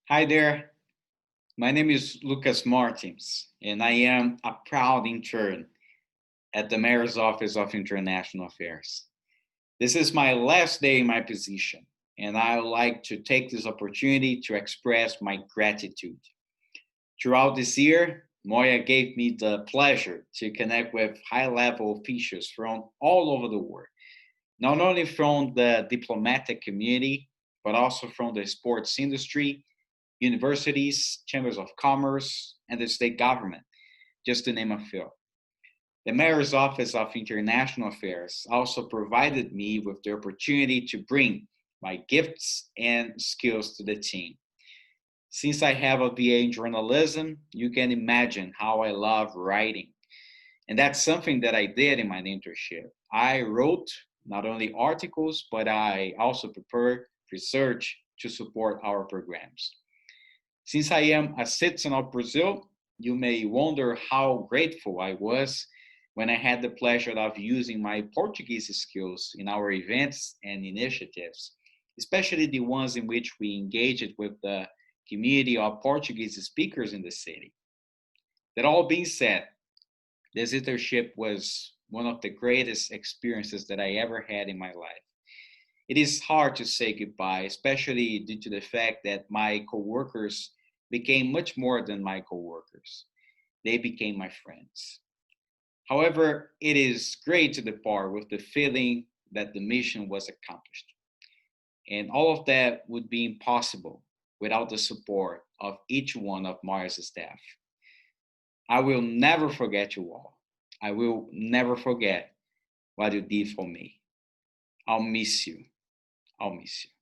Hi there, my name is Lucas Martins, and I am a proud intern at the Mayor's Office of International Affairs. This is my last day in my position, and I would like to take this opportunity to express my gratitude. Throughout this year, MOIA gave me the pleasure to connect with high level officials from all over the world, not only from the diplomatic community, but also from the sports industry, universities, chambers of commerce, and the state government, just to name a few. The Mayor's Office of International Affairs also provided me with the opportunity to bring my gifts and skills to the team. Since I have a BA in journalism, you can imagine how I love writing. And that's something that I did in my internship. I wrote not only articles, but I also prepared research to support our programs. Since I am a citizen of Brazil, you may wonder how grateful I was when I had the pleasure of using my Portuguese skills in our events and initiatives, especially the ones in which we engaged with the community of Portuguese speakers in the city. That all being said, this internship was one of the greatest experiences that I ever had in my life. It is hard to say goodbye, especially due to the fact that my coworkers became much more than my coworkers. They became my friends. However, it is great to depart with the feeling that the mission was accomplished. And all of that would be impossible without the support of each one of Maria's staff. I will never forget you all. I will never forget what you did for me. I'll miss you. I'll miss you.